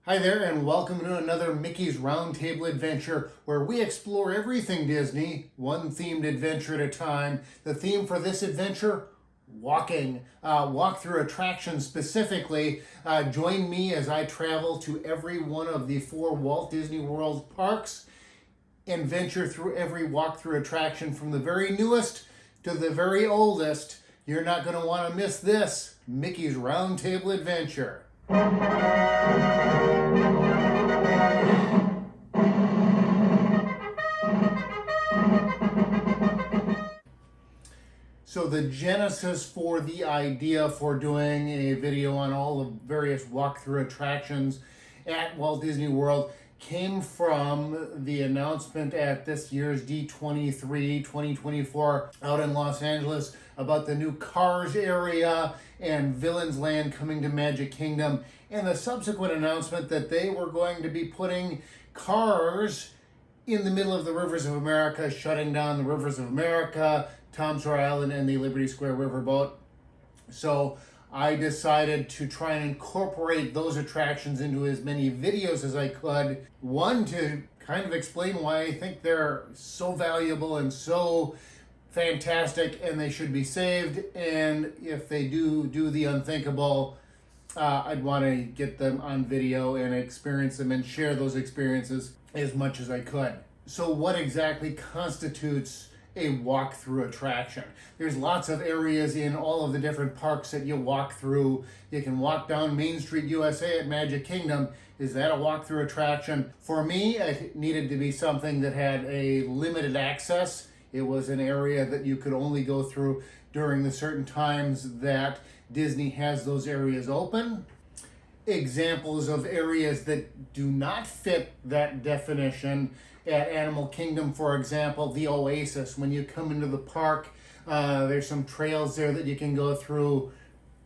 Hi there, and welcome to another Mickey's Roundtable adventure where we explore everything Disney, one themed adventure at a time. The theme for this adventure, walking. Walk through attractions specifically. Join me as I travel to every one of the 4 Walt Disney World parks and venture through every walk-through attraction from the very newest to the very oldest. You're not going to want to miss this Mickey's Roundtable adventure. So the genesis for the idea for doing a video on all the various walkthrough attractions at Walt Disney World came from the announcement at this year's D23 2024 out in Los Angeles about the new Cars area and Villains Land coming to Magic Kingdom, and the subsequent announcement that they were going to be putting Cars in the middle of the rivers of America, shutting down the rivers of America, Sawyer Island, and the Liberty Square riverboat. So I decided to try and incorporate those attractions into as many videos as I could. One, to kind of explain why I think they're so valuable and so fantastic and they should be saved. And if they do the unthinkable, I'd want to get them on video and experience them and share those experiences as much as I could. So what exactly constitutes a walk-through attraction? There's lots of areas in all of the different parks that you walk through. You can walk down Main Street USA at Magic Kingdom. Is that a walk-through attraction? For me, it needed to be something that had a limited access. It was an area that you could only go through during the certain times that Disney has those areas open. Examples of areas that do not fit that definition: at Animal Kingdom, for example, the Oasis. When you come into the park, there's some trails there that you can go through,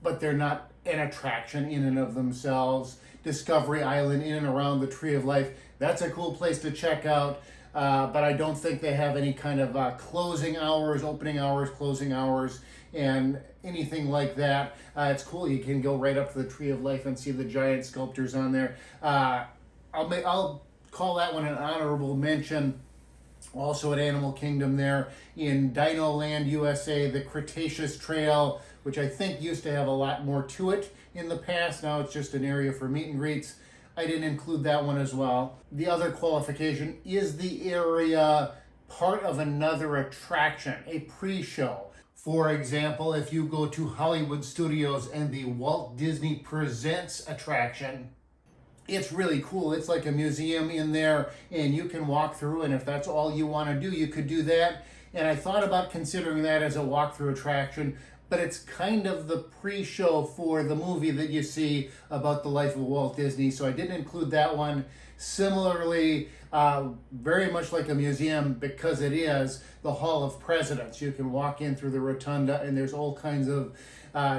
but they're not an attraction in and of themselves. Discovery Island, in and around the Tree of Life, that's a cool place to check out, but I don't think they have any kind of closing hours, opening hours, closing hours, and anything like that. It's cool. You can go right up to the Tree of Life and see the giant sculptures on there. I'll call that one an honorable mention. Also at Animal Kingdom there in Dinoland, USA, the Cretaceous Trail, which I think used to have a lot more to it in the past. Now it's just an area for meet and greets. I didn't include that one as well. The other qualification is the area part of another attraction, a pre-show. For example, if you go to Hollywood Studios and the Walt Disney Presents attraction, it's really cool. It's like a museum in there, and you can walk through, and if that's all you want to do, you could do that. And I thought about considering that as a walkthrough attraction, but it's kind of the pre-show for the movie that you see about the life of Walt Disney, so I didn't include that one. Similarly, very much like a museum, because it is the Hall of Presidents. You can walk in through the rotunda, and there's all kinds of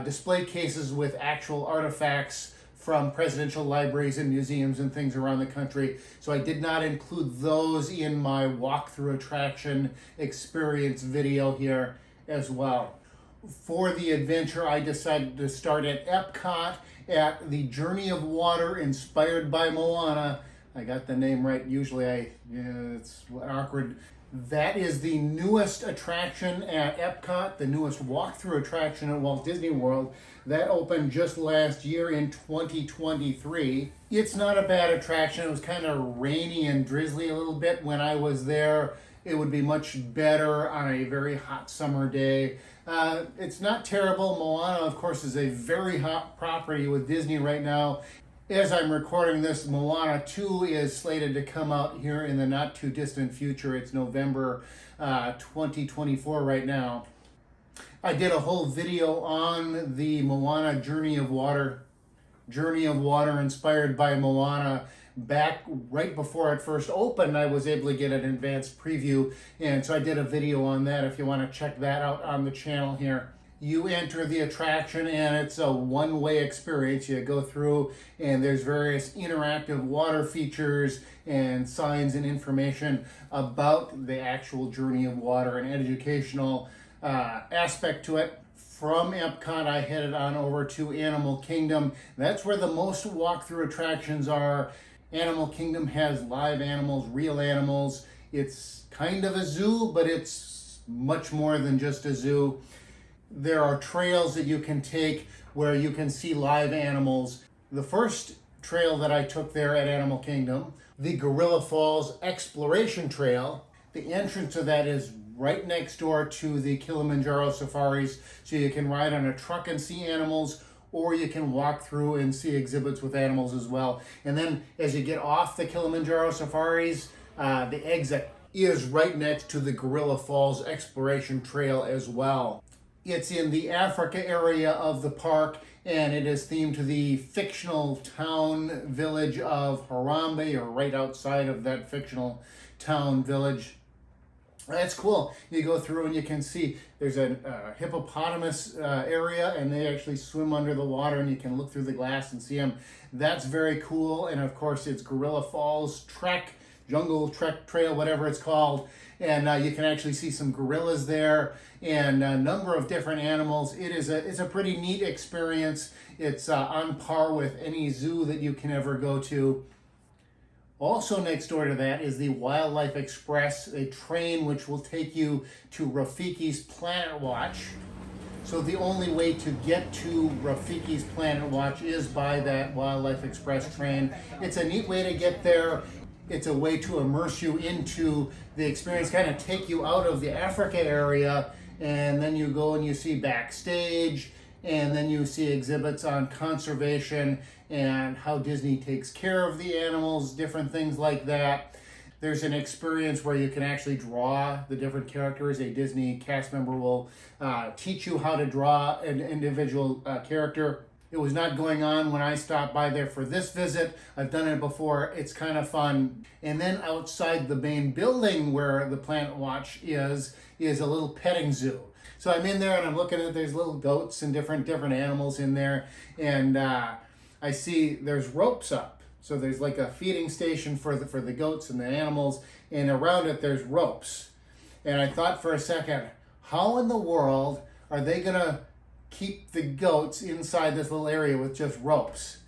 display cases with actual artifacts from presidential libraries and museums and things around the country. So I did not include those in my walkthrough attraction experience video here as well. For the adventure, I decided to start at Epcot at the Journey of Water inspired by Moana. I got the name right. Usually it's awkward. That is the newest attraction at Epcot, the newest walkthrough attraction at Walt Disney World. That opened just last year in 2023. It's not a bad attraction. It was kind of rainy and drizzly a little bit when I was there. It would be much better on a very hot summer day. It's not terrible. Moana, of course, is a very hot property with Disney right now. As I'm recording this, Moana 2 is slated to come out here in the not too distant future. It's November 2024 right now. I did a whole video on the Moana Journey of Water inspired by Moana back right before it first opened. I was able to get an advanced preview, and so I did a video on that if you want to check that out on the channel here. You enter the attraction and it's a one-way experience. You go through and there's various interactive water features and signs and information about the actual Journey of Water, an educational aspect to it. From Epcot, I headed on over to Animal Kingdom. That's where the most walkthrough attractions are. Animal Kingdom has live animals, real animals. It's kind of a zoo, but it's much more than just a zoo. There are trails that you can take where you can see live animals. The first trail that I took there at Animal Kingdom, the Gorilla Falls Exploration Trail, the entrance to that is right next door to the Kilimanjaro safaris, so you can ride on a truck and see animals, or you can walk through and see exhibits with animals as well. And then as you get off the Kilimanjaro safaris, the exit is right next to the Gorilla Falls Exploration Trail as well. It's in the Africa area of the park, and it is themed to the fictional town village of Harambe, or right outside of that fictional town village. That's cool. You go through and you can see there's a hippopotamus area, and they actually swim under the water, and you can look through the glass and see them. That's very cool. And of course, it's Gorilla Falls Trek, Jungle Trek Trail, whatever it's called. And you can actually see some gorillas there and a number of different animals. It's a pretty neat experience. It's on par with any zoo that you can ever go to. Also next door to that is the Wildlife Express, a train which will take you to Rafiki's Planet Watch. So the only way to get to Rafiki's Planet Watch is by that Wildlife Express train. It's a neat way to get there. It's a way to immerse you into the experience, kind of take you out of the Africa area, and then you go and you see backstage, and then you see exhibits on conservation and how Disney takes care of the animals, different things like that. There's an experience where you can actually draw the different characters. A Disney cast member will teach you how to draw an individual character. It was not going on when I stopped by there for this visit. I've done it before. It's kind of fun. And then outside the main building where the Planet Watch is a little petting zoo. So I'm in there and I'm looking at, there's little goats and different animals in there. And I see there's ropes up. So there's like a feeding station for the goats and the animals. And around it there's ropes. And I thought for a second, how in the world are they gonna keep the goats inside this little area with just ropes?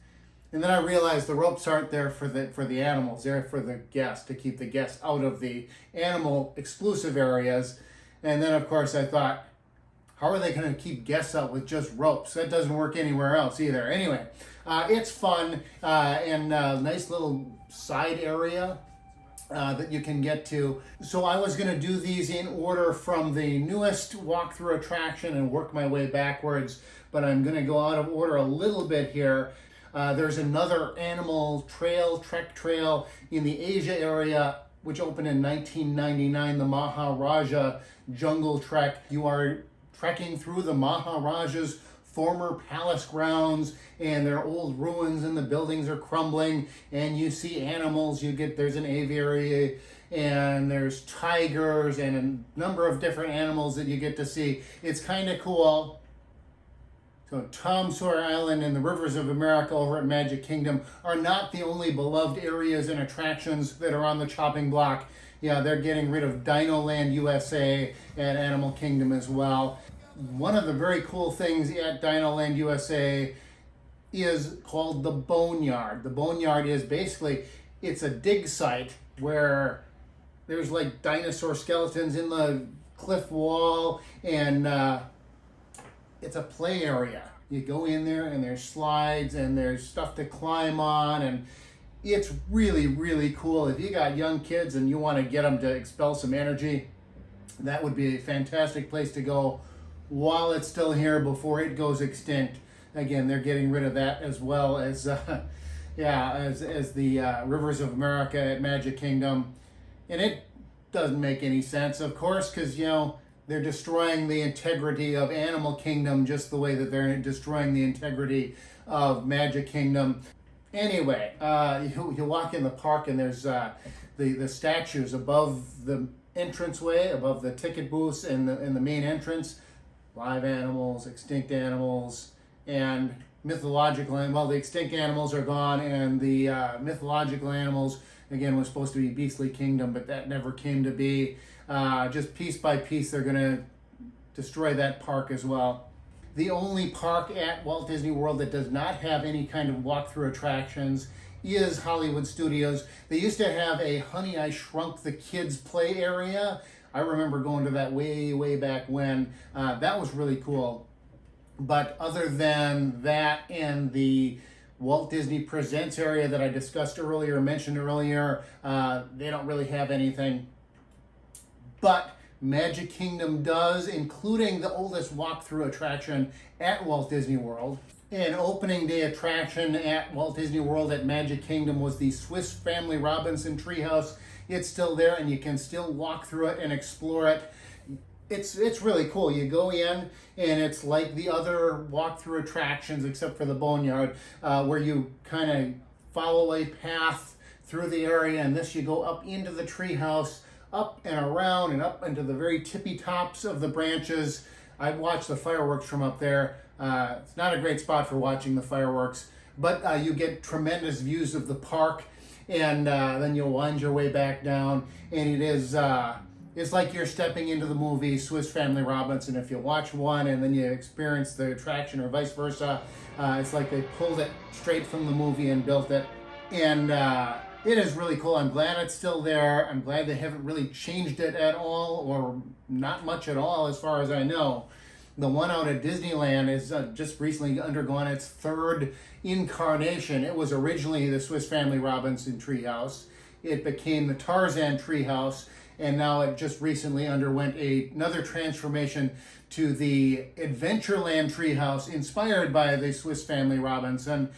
And then I realized the ropes aren't there for the animals. They're for the guests, to keep the guests out of the animal exclusive areas. And then of course I thought, how are they going to keep guests out with just ropes? That doesn't work anywhere else either. Anyway, it's fun and a nice little side area that you can get to. So I was going to do these in order from the newest walkthrough attraction and work my way backwards, but I'm going to go out of order a little bit here. There's another animal trail, Trek Trail in the Asia area, which opened in 1999, the Maharaja Jungle Trek. You are trekking through the Maharaja's former palace grounds, and there are old ruins and the buildings are crumbling, and you see animals. There's an aviary, and there's tigers and a number of different animals that you get to see. It's kind of cool. So Sawyer Island and the Rivers of America over at Magic Kingdom are not the only beloved areas and attractions that are on the chopping block. Yeah, they're getting rid of Dinoland USA at Animal Kingdom as well. One of the very cool things at Dinoland USA is called the Boneyard. The Boneyard is basically, it's a dig site where there's like dinosaur skeletons in the cliff wall, and it's a play area. You go in there and there's slides and there's stuff to climb on, and it's really, really cool. If you got young kids and you want to get them to expel some energy, that would be a fantastic place to go while it's still here before it goes extinct. Again, they're getting rid of that as well as the Rivers of America at Magic Kingdom. And it doesn't make any sense, of course, because, they're destroying the integrity of Animal Kingdom just the way that they're destroying the integrity of Magic Kingdom. Anyway, you walk in the park and there's the statues above the entranceway, above the ticket booths in the main entrance. Live animals, extinct animals, and mythological animals. Well, the extinct animals are gone, and the mythological animals, again, was supposed to be Beastly Kingdom, but that never came to be. Just piece by piece, they're going to destroy that park as well. The only park at Walt Disney World that does not have any kind of walk-through attractions is Hollywood Studios. They used to have a Honey, I Shrunk the Kids play area. I remember going to that way back when. That was really cool. But other than that and the Walt Disney Presents area that I discussed earlier, mentioned earlier, they don't really have anything. But Magic Kingdom does, including the oldest walk-through attraction at Walt Disney World. An opening day attraction at Walt Disney World at Magic Kingdom was the Swiss Family Robinson Treehouse. It's still there and you can still walk through it and explore it. It's really cool. You go in and it's like the other walk-through attractions except for the Boneyard, where you kind of follow a path through the area, and this you go up into the treehouse, up and around and up into the very tippy tops of the branches. I've watched the fireworks from up there. It's not a great spot for watching the fireworks, but you get tremendous views of the park, and then you'll wind your way back down, and it is it's like you're stepping into the movie Swiss Family Robinson. If you watch one and then you experience the attraction or vice versa, it's like they pulled it straight from the movie and built it, and it is really cool. I'm glad it's still there. I'm glad they haven't really changed it at all, or not much at all as far as I know. The one out at Disneyland is just recently undergone its third incarnation. It was originally the Swiss Family Robinson Treehouse. It became the Tarzan Treehouse, and now it just recently underwent another transformation to the Adventureland Treehouse, inspired by the Swiss Family Robinson.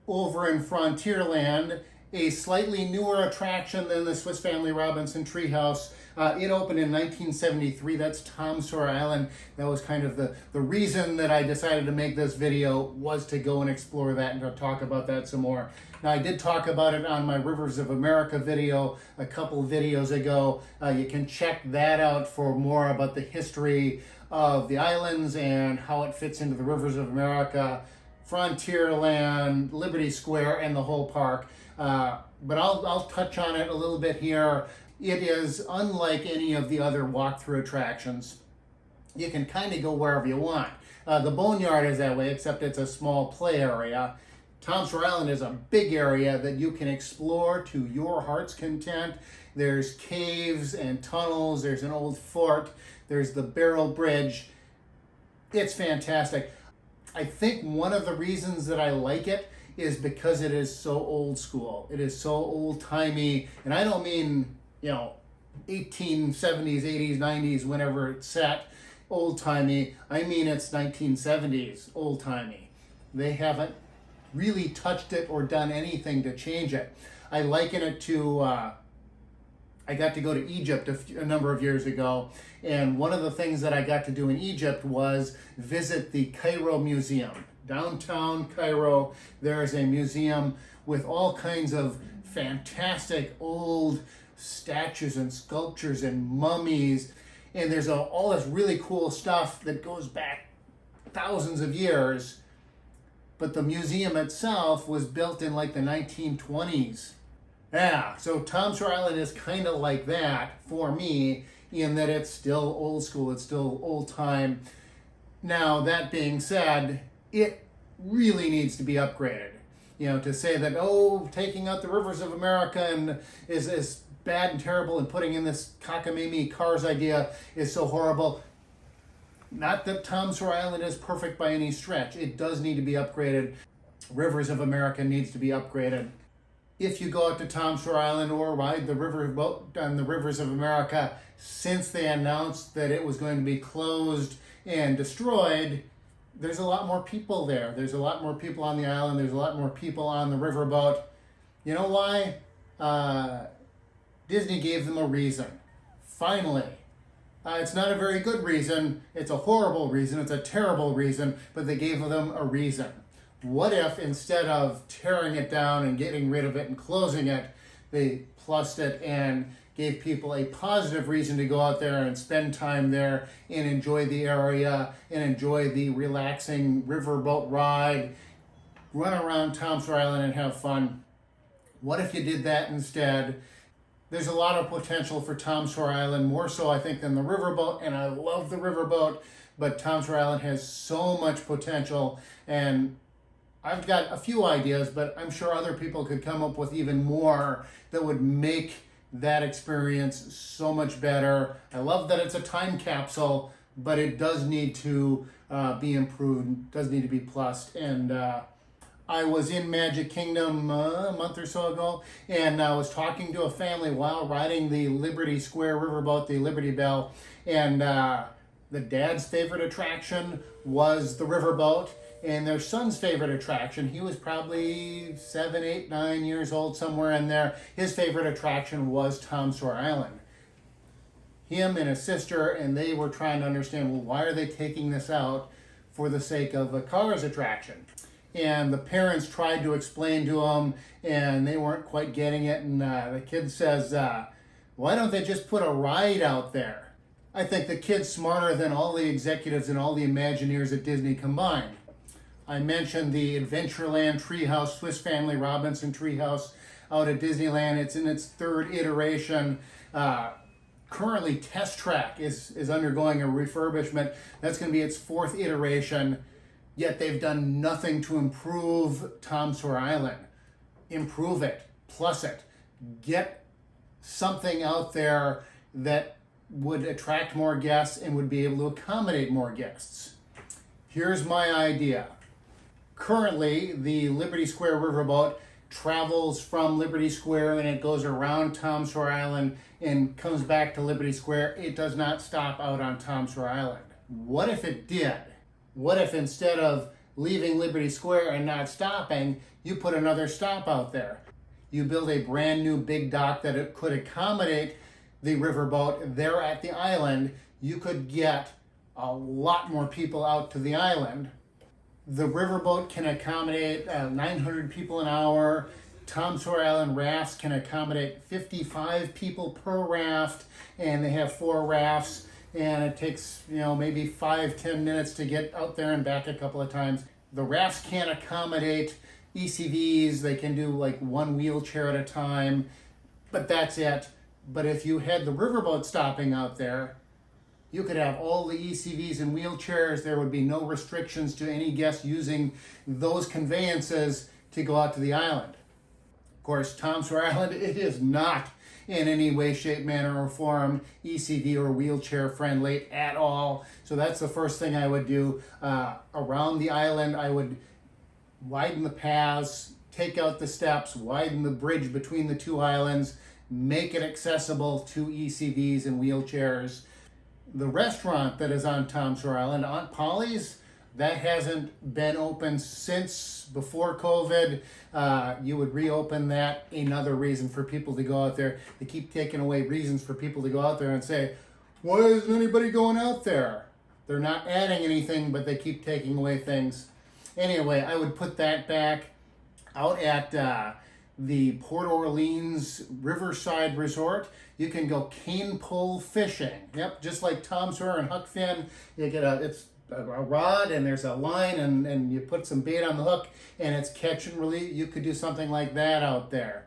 Over in Frontierland, a slightly newer attraction than the Swiss Family Robinson Treehouse. It opened in 1973. That's Tom Sawyer Island. That was kind of the reason that I decided to make this video, was to go and explore that and to talk about that some more. Now, I did talk about it on my Rivers of America video a couple videos ago. You can check that out for more about the history of the islands and how it fits into the Rivers of America, Frontierland, Liberty Square, and the whole park. But I'll touch on it a little bit here. It is unlike any of the other walk-through attractions. You can kind of go wherever you want. The Boneyard is that way, except it's a small play area. Tom Sawyer Island is a big area that you can explore to your heart's content. There's caves and tunnels. There's an old fort. There's the Barrel Bridge. It's fantastic. I think one of the reasons that I like it is because it is so old school. It is so old-timey, and I don't mean, 1870s, 80s, 90s, whenever it's set, old-timey. I mean it's 1970s, old-timey. They haven't really touched it or done anything to change it. I liken it to, I got to go to Egypt a number of years ago, and one of the things that I got to do in Egypt was visit the Cairo Museum. Downtown Cairo, there is a museum with all kinds of fantastic old statues and sculptures and mummies, and there's all this really cool stuff that goes back thousands of years, but the museum itself was built in like the 1920s. Yeah, so Tom Sawyer Island is kind of like that for me, in that it's still old school, it's still old time. Now, that being said, it really needs to be upgraded. To say that, taking out the Rivers of America and is bad and terrible, and putting in this cockamamie Cars idea is so horrible. Not that Tom Sawyer Island is perfect by any stretch. It does need to be upgraded. Rivers of America needs to be upgraded. If you go out to Tom Sawyer Island or ride the riverboat on the Rivers of America, since they announced that it was going to be closed and destroyed, there's a lot more people there. There's a lot more people on the island. There's a lot more people on the riverboat. You know why? Disney gave them a reason. Finally. It's not a very good reason. It's a horrible reason. It's a terrible reason, but they gave them a reason. What if, instead of tearing it down and getting rid of it and closing it, they plussed it and gave people a positive reason to go out there and spend time there and enjoy the area and enjoy the relaxing riverboat ride, run around Tom Sawyer Island and have fun? What if you did that instead? There's a lot of potential for Tom Sawyer Island, more so I think than the riverboat, and I love the riverboat, but Tom Sawyer Island has so much potential, and I've got a few ideas, but I'm sure other people could come up with even more that would make that experience so much better. I love that it's a time capsule, but it does need to be improved, does need to be plussed. And I was in Magic Kingdom a month or so ago, and I was talking to a family while riding the Liberty Square riverboat, the Liberty Bell, and the dad's favorite attraction was the riverboat, and their son's favorite attraction, he was probably 7, 8, 9 years old, somewhere in there, his favorite attraction was Tom Sawyer Island. Him and his sister, and they were trying to understand, well, why are they taking this out for the sake of a Cars attraction? And the parents tried to explain to them, and they weren't quite getting it, and the kid says, why don't they just put a ride out there? I think the kid's smarter than all the executives and all the Imagineers at Disney combined. I mentioned the Adventureland Treehouse, Swiss Family Robinson Treehouse out at Disneyland. It's in its 3rd iteration. Currently, Test Track is undergoing a refurbishment. That's going to be its 4th iteration, yet they've done nothing to improve Tom Sawyer Island. Improve it, plus it. Get something out there that would attract more guests and would be able to accommodate more guests. Here's my idea. Currently, the Liberty Square riverboat travels from Liberty Square and it goes around Tom Sawyer Island and comes back to Liberty Square. It does not stop out on Tom Sawyer Island. What if it did? What if instead of leaving Liberty Square and not stopping, you put another stop out there? You build a brand new big dock that it could accommodate the riverboat there at the island. You could get a lot more people out to the island. The riverboat can accommodate 900 people an hour. Tom Sawyer Island rafts can accommodate 55 people per raft, and they have 4 rafts, and it takes, maybe 5-10 minutes to get out there and back a couple of times. The rafts can't accommodate ECVs. They can do like 1 wheelchair at a time, but that's it. But if you had the riverboat stopping out there, you could have all the ECVs and wheelchairs. There would be no restrictions to any guest using those conveyances to go out to the island. Of course, Tom Sawyer Island, it is not in any way, shape, manner, or form ECV or wheelchair friendly at all. So that's the first thing I would do. Around the island, I would widen the paths, take out the steps, widen the bridge between the 2 islands, make it accessible to ECVs and wheelchairs. The restaurant that is on Tom Sawyer Island, Aunt Polly's, that hasn't been open since before COVID. You would reopen that. Another reason for people to go out there. They keep taking away reasons for people to go out there and say, why isn't anybody going out there? They're not adding anything, but they keep taking away things. Anyway, I would put that back out at the Port Orleans Riverside Resort. You can go cane pole fishing. Yep, just like Tom Sawyer and Huck Finn. You get it's a rod and there's a line and you put some bait on the hook and it's catch and release. You could do something like that out there.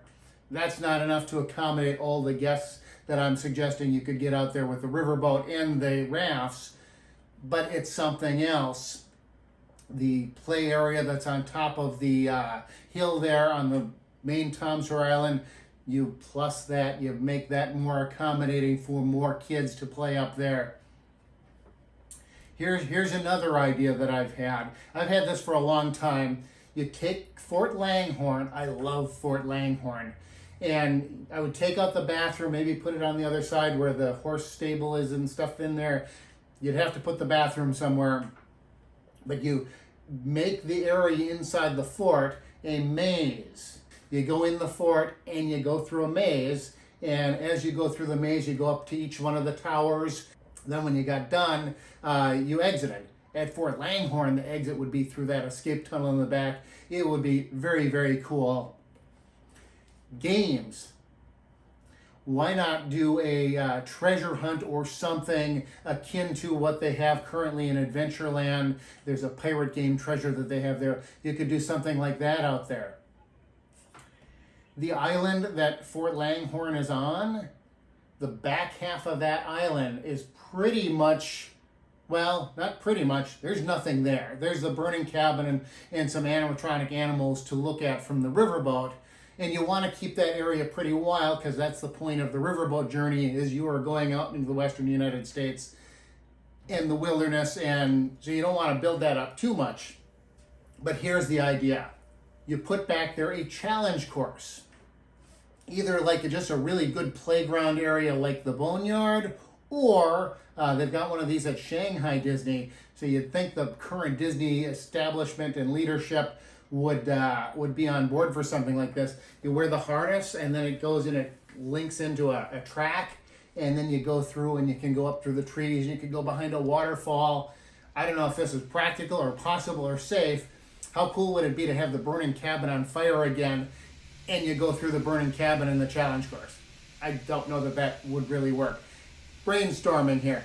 That's not enough to accommodate all the guests that I'm suggesting you could get out there with the riverboat and the rafts, but it's something else. The play area that's on top of the hill there on the main Tom Sawyer Island, you plus that, you make that more accommodating for more kids to play up there. Here's another idea that I've had. I've had this for a long time. You take Fort Langhorne. I love Fort Langhorne. And I would take out the bathroom, maybe put it on the other side where the horse stable is and stuff in there. You'd have to put the bathroom somewhere. But you make the area inside the fort a maze. You go in the fort and you go through a maze. And as you go through the maze, you go up to each one of the towers. Then when you got done, you exited. At Fort Langhorne, the exit would be through that escape tunnel in the back. It would be very, very cool. Games. Why not do a treasure hunt or something akin to what they have currently in Adventureland? There's a pirate game treasure that they have there. You could do something like that out there. The island that Fort Langhorne is on, the back half of that island is pretty much Well, not pretty much. There's nothing there. There's the burning cabin and some animatronic animals to look at from the riverboat. And you want to keep that area pretty wild because that's the point of the riverboat journey is you are going out into the western United States in the wilderness, and so you don't want to build that up too much. But here's the idea. You put back there a challenge course. Either like just a really good playground area like the Boneyard, or they've got one of these at Shanghai Disney. So you'd think the current Disney establishment and leadership would be on board for something like this. You wear the harness, and then it goes and it links into a track, and then you go through and you can go up through the trees, and you can go behind a waterfall. I don't know if this is practical or possible or safe. How cool would it be to have the burning cabin on fire again, and you go through the burning cabin in the challenge course? I don't know that that would really work. Brainstorming here.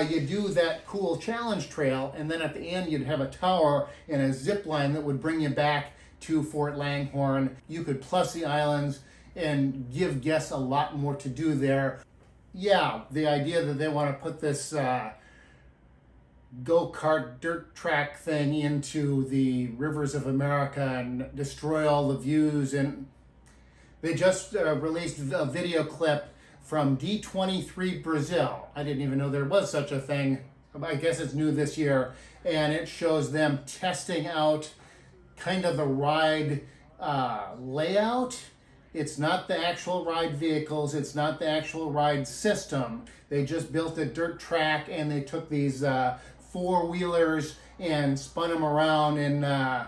You do that cool challenge trail, and then at the end you'd have a tower and a zip line that would bring you back to Fort Langhorne. You could plus the islands and give guests a lot more to do there. Yeah, the idea that they want to put this go-kart dirt track thing into the rivers of America and destroy all the views. And they just released a video clip from D23 Brazil. I didn't even know there was such a thing. I guess it's new this year. And it shows them testing out kind of the ride layout. It's not the actual ride vehicles. It's not the actual ride system. They just built a dirt track, and they took these four-wheelers and spun them around, and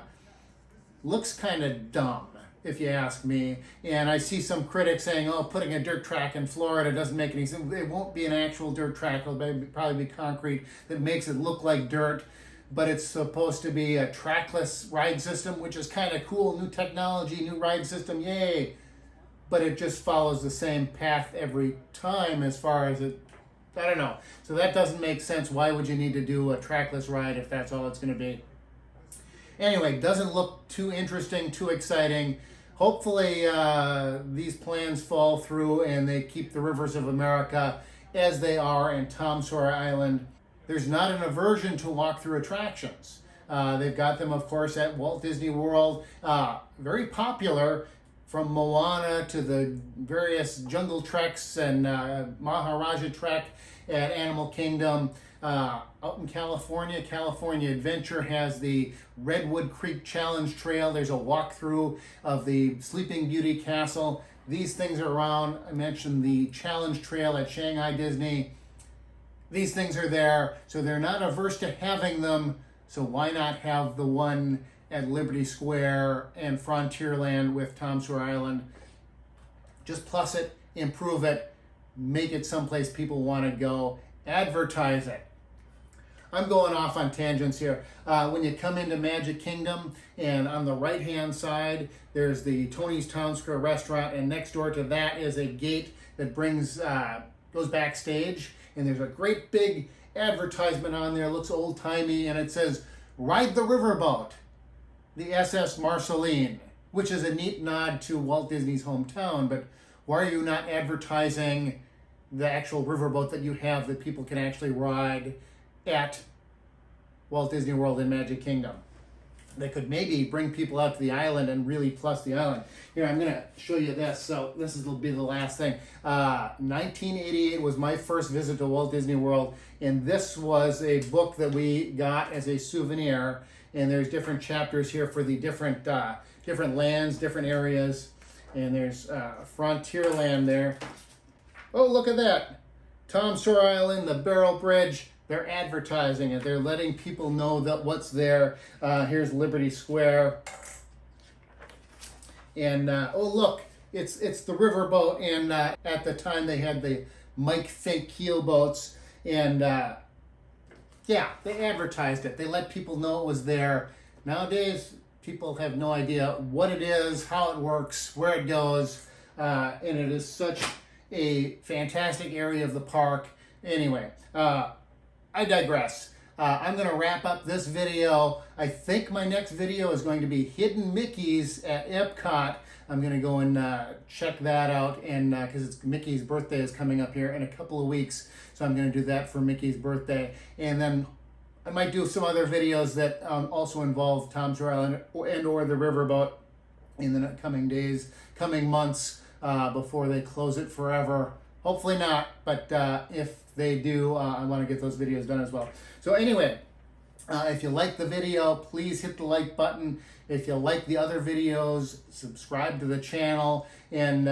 looks kind of dumb, if you ask me. And I see some critics saying, oh, putting a dirt track in Florida doesn't make any sense. It won't be an actual dirt track. It'll probably be concrete that makes it look like dirt. But it's supposed to be a trackless ride system, which is kind of cool. New technology, new ride system, yay. But it just follows the same path every time as far as it, I don't know. So that doesn't make sense. Why would you need to do a trackless ride if that's all it's going to be? Anyway, doesn't look too interesting, too exciting. Hopefully these plans fall through and they keep the rivers of America as they are in Tom Sawyer Island. There's not an aversion to walk-through attractions. They've got them, of course, at Walt Disney World. Very popular, from Moana to the various jungle treks and Maharaja Trek at Animal Kingdom. Out in California, California Adventure has the Redwood Creek Challenge Trail. There's a walkthrough of the Sleeping Beauty Castle. These things are around. I mentioned the Challenge Trail at Shanghai Disney. These things are there, so they're not averse to having them, so why not have the one at Liberty Square and Frontierland with Tom Sawyer Island? Just plus it, improve it, make it someplace people want to go, advertise it. I'm going off on tangents here. When you come into Magic Kingdom, and on the right-hand side, there's the Tony's Town Square restaurant, and next door to that is a gate that goes backstage, and there's a great big advertisement on there. It looks old-timey, and it says, "Ride the riverboat, the SS Marceline," which is a neat nod to Walt Disney's hometown. But why are you not advertising the actual riverboat that you have that people can actually ride at Walt Disney World and Magic Kingdom? They could maybe bring people out to the island and really plus the island. Here, I'm going to show you this. So this will be the last thing. 1988 was my first visit to Walt Disney World, and this was a book that we got as a souvenir. And there's different chapters here for the different lands, different areas. And there's Frontierland there. Oh, look at that. Tom Sawyer Island, the Barrel Bridge. They're advertising it. They're letting people know that what's there. Here's Liberty Square. And, oh, look, it's the riverboat. And at the time, they had the Mike Fink keel boats. And, yeah, they advertised it. They let people know it was there. Nowadays, people have no idea what it is, how it works, where it goes. And it is such a fantastic area of the park. Anyway, I digress. I'm going to wrap up this video. I think my next video is going to be Hidden Mickeys at Epcot. I'm going to go and check that out, and because Mickey's birthday is coming up here in a couple of weeks, so I'm going to do that for Mickey's birthday. And then I might do some other videos that also involve Tom Sawyer Island and or the riverboat in the coming days, coming months, before they close it forever. Hopefully not, but if they do, I want to get those videos done as well. So anyway, if you like the video, please hit the like button. If you like the other videos, subscribe to the channel. And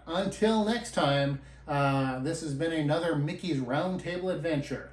until next time, this has been another Mickey's Roundtable Adventure.